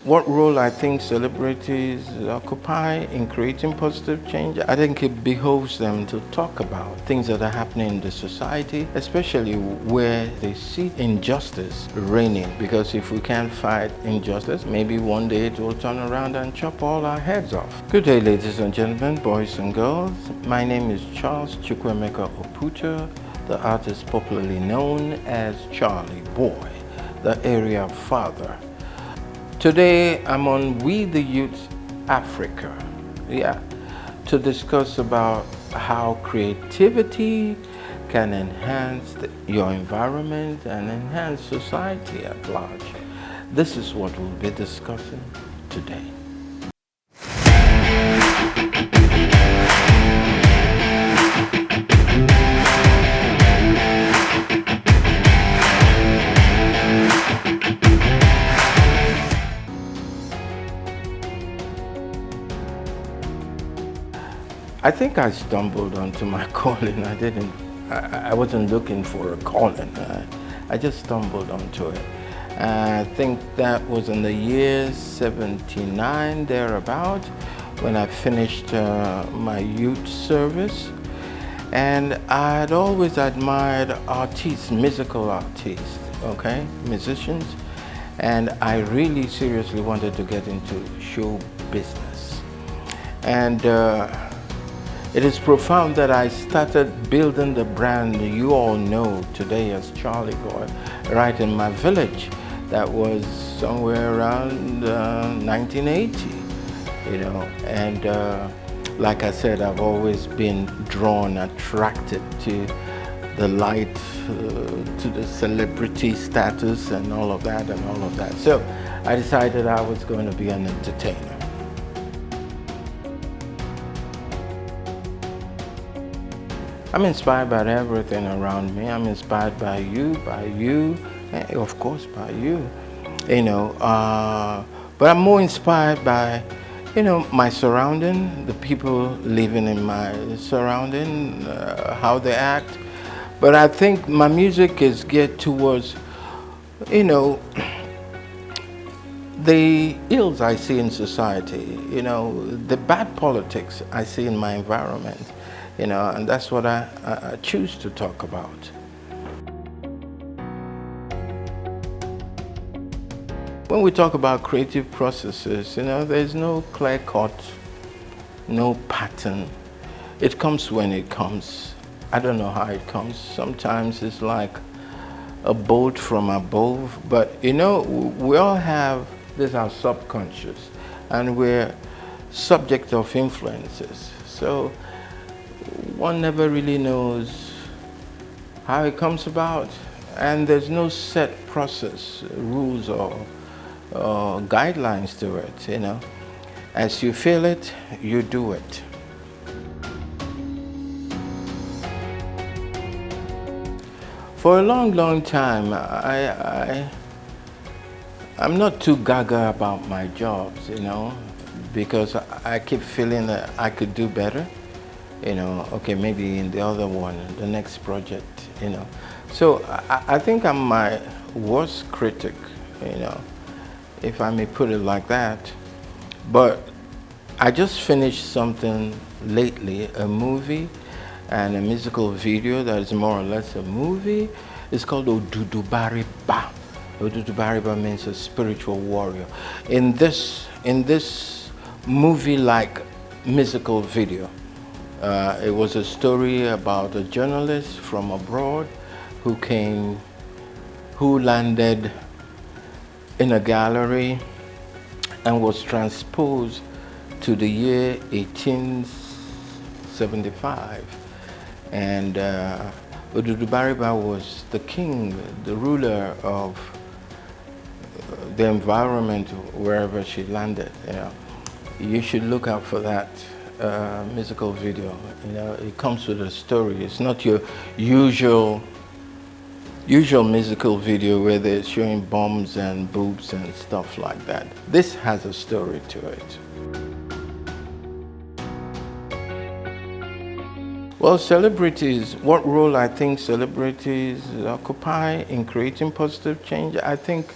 what role I think celebrities occupy in creating positive change? I think it behoves them to talk about things that are happening in the society, especially where they see injustice reigning. Because if we can't fight injustice, maybe one day it will turn around and chop all our heads off. Good day, ladies and gentlemen, boys and girls. My name is Charles Chukwemeka Oputa, the artist popularly known as Charly Boy, the Area Fada. Today I'm on We the Youth Africa, to discuss about how creativity can enhance your environment and enhance society at large. This is what we'll be discussing today. I think I stumbled onto my calling. I wasn't looking for a calling. I just stumbled onto it. I think that was in the year 79, thereabout, when I finished my youth service. And I'd always admired artists, musical artists, musicians. And I really seriously wanted to get into show business. And it is profound that I started building the brand you all know today as Charly Boy right in my village. That was somewhere around 1980, and like I said, I've always been drawn, attracted to the light, to the celebrity status and all of that. So I decided I was going to be an entertainer. I'm inspired by everything around me. I'm inspired by you, of course, by you, but I'm more inspired by, my surrounding, the people living in my surrounding, how they act. But I think my music is geared towards, the ills I see in society, the bad politics I see in my environment. And that's what I choose to talk about. When we talk about creative processes, there's no clear cut, no pattern. It comes when it comes. I don't know how it comes. Sometimes it's like a bolt from above, but we all have this, our subconscious, and we're subject of influences. So one never really knows how it comes about, and there's no set process, rules or guidelines to it. As you feel it, you do it. For a long time, I'm not too gaga about my jobs, because I keep feeling that I could do better. Maybe in the other one, the next project, So I think I'm my worst critic, if I may put it like that. But I just finished something lately, a movie and a musical video that is more or less a movie. It's called Odudubariba. Odudubariba means a spiritual warrior. In this movie-like musical video, it was a story about a journalist from abroad who landed in a gallery and was transposed to the year 1875. And Odudubariba was the king, the ruler of the environment wherever she landed. You should look out for that musical video. It comes with a story. It's not your usual musical video where they're showing bombs and boobs and stuff like that. This has a story to it. Well, celebrities, what role I think celebrities occupy in creating positive change? I think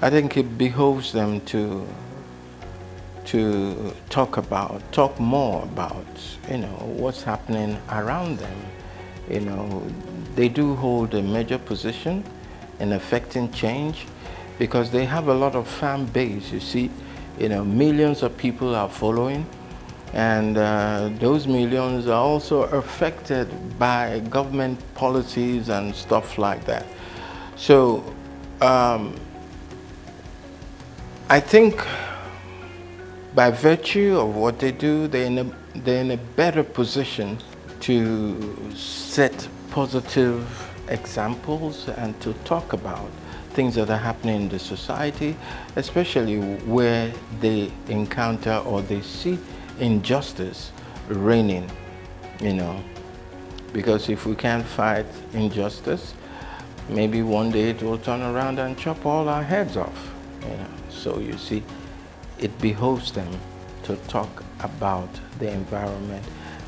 I think it behoves them to talk more about, what's happening around them. You know, they do hold a major position in affecting change because they have a lot of fan base. You see, millions of people are following, and those millions are also affected by government policies and stuff like that. So I think by virtue of what they do, they're in a better position to set positive examples and to talk about things that are happening in the society, especially where they encounter or they see injustice reigning, because if we can't fight injustice, maybe one day it will turn around and chop all our heads off. So you see, it behoves them to talk about the environment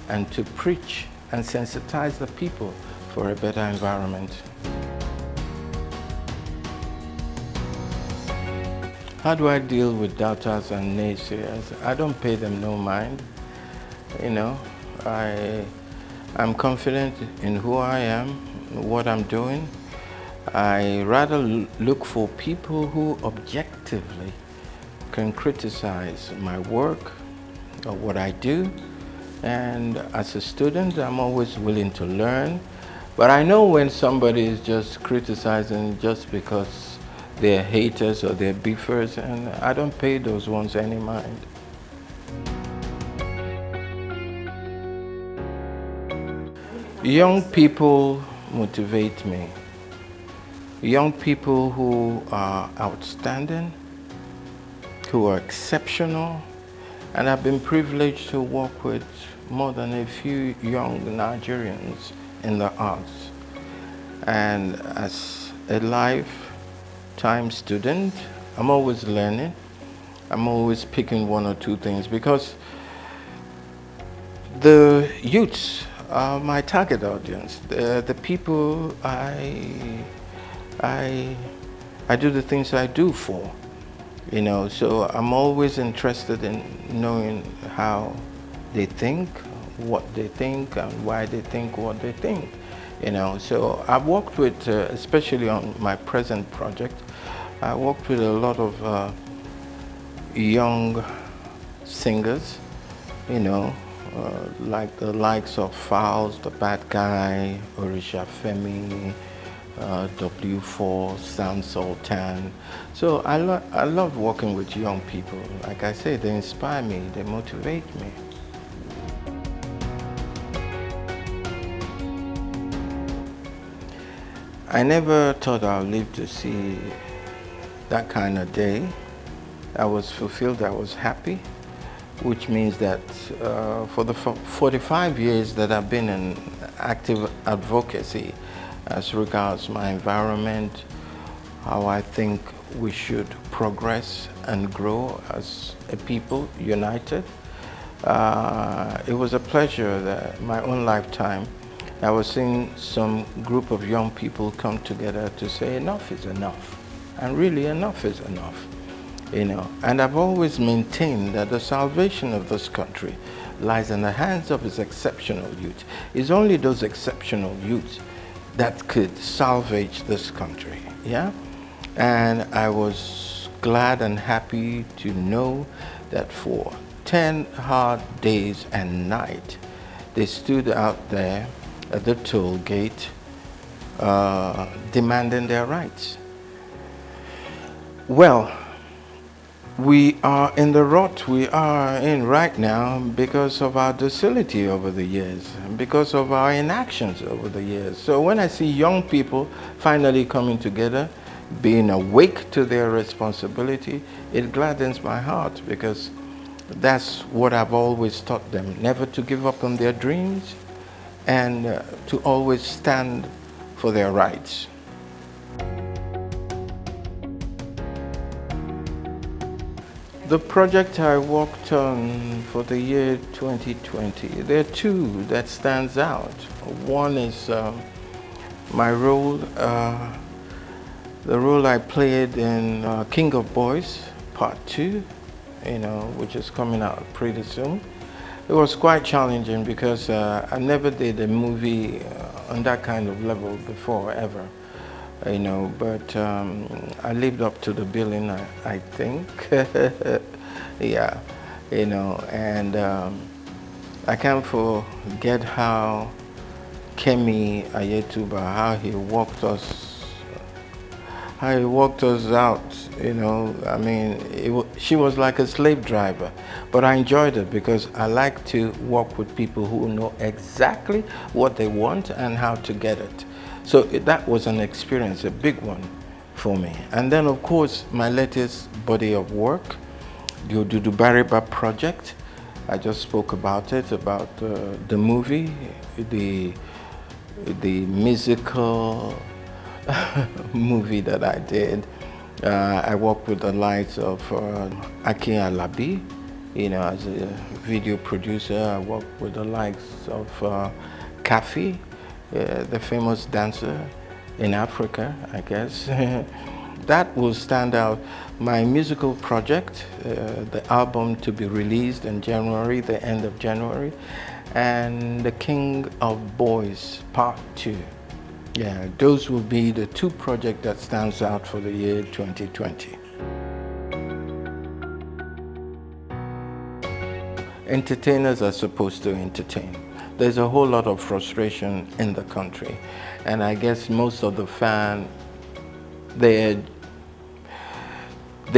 and to preach and sensitize the people for a better environment. How do I deal with doubters and naysayers? I don't pay them no mind. I'm confident in who I am, what I'm doing. I rather look for people who objectively can criticize my work or what I do. And as a student, I'm always willing to learn. But I know when somebody is just criticizing just because they're haters or they're beefers, and I don't pay those ones any mind. Young people motivate me. Young people who are outstanding, who are exceptional, and I've been privileged to work with more than a few young Nigerians in the arts. And as a lifetime student, I'm always learning. I'm always picking one or two things because the youths are my target audience. The people I do the things I do for. So I'm always interested in knowing how they think, what they think, and why they think what they think. So I've worked with, especially on my present project, I worked with a lot of young singers, like the likes of Fowles, The Bad Guy, Orisha Femi, W4, Sam Sultan. So I love working with young people. Like I say, they inspire me, they motivate me. I never thought I'd live to see that kind of day. I was fulfilled, I was happy, which means that for the 45 years that I've been in active advocacy as regards my environment, how I think we should progress and grow as a people united. It was a pleasure that my own lifetime I was seeing some group of young people come together to say enough is enough, and really enough is enough. And I've always maintained that the salvation of this country lies in the hands of its exceptional youth. It's only those exceptional youth that could salvage this country, yeah? And I was glad and happy to know that for 10 hard days and nights, they stood out there at the toll gate demanding their rights. Well, we are in the rut we are in right now because of our docility over the years, because of our inactions over the years. So when I see young people finally coming together, being awake to their responsibility, it gladdens my heart because that's what I've always taught them, never to give up on their dreams and to always stand for their rights. The project I worked on for the year 2020, there are two that stands out. One is my role the role I played in King of Boys Part 2, which is coming out pretty soon. It was quite challenging because I never did a movie on that kind of level before, ever. But I lived up to the billing, I think. Yeah, and I can't forget how Kemi Ayetuba, how he walked us out, I mean, she was like a slave driver, but I enjoyed it because I like to work with people who know exactly what they want and how to get it. So that was an experience, a big one for me. And then, of course, my latest body of work, the Odudu Bariba project. I just spoke about it, about the movie, the musical movie that I did. I worked with the likes of Aki Alabi, as a video producer. I worked with the likes of Kafi, the famous dancer in Africa, I guess. That will stand out. My musical project, the album to be released in January, the end of January, and the King of Boys Part 2. Yeah, those will be the two projects that stands out for the year 2020. Entertainers are supposed to entertain. There's a whole lot of frustration in the country, and I guess most of the fans, they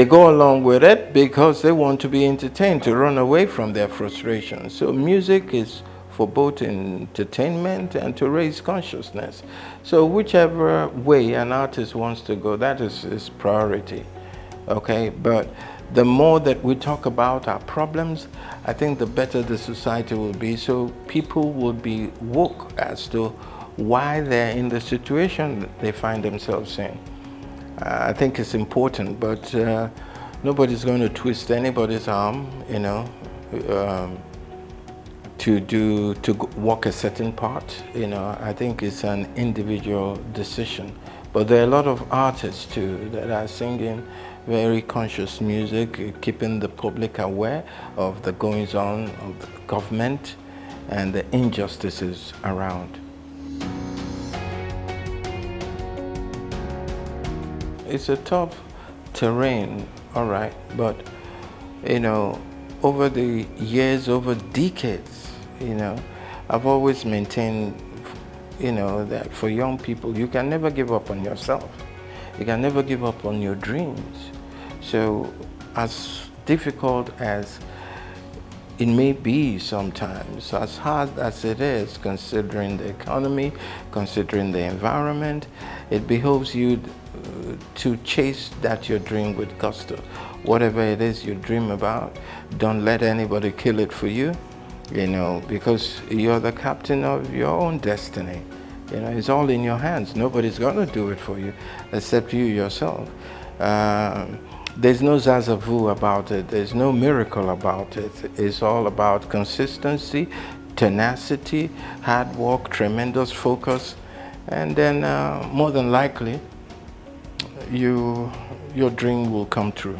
go along with it because they want to be entertained, to run away from their frustration. So music is for both entertainment and to raise consciousness. So whichever way an artist wants to go, that is his priority, okay? But the more that we talk about our problems, I think the better the society will be. So people will be woke as to why they're in the situation that they find themselves in. I think it's important, but nobody's going to twist anybody's arm, to walk a certain part. I think it's an individual decision. But there are a lot of artists too that are singing very conscious music, keeping the public aware of the goings on of the government and the injustices around. It's a tough terrain, all right, but over the years, over decades, I've always maintained, that for young people, you can never give up on yourself. You can never give up on your dreams. So as difficult as it may be sometimes, as hard as it is, considering the economy, considering the environment, it behoves you to chase your dream with gusto. Whatever it is you dream about, don't let anybody kill it for you, because you're the captain of your own destiny. It's all in your hands. Nobody's gonna do it for you except you yourself. There's no zazavoo about it. There's no miracle about it. It's all about consistency, tenacity, hard work, tremendous focus, and then more than likely, your dream will come true.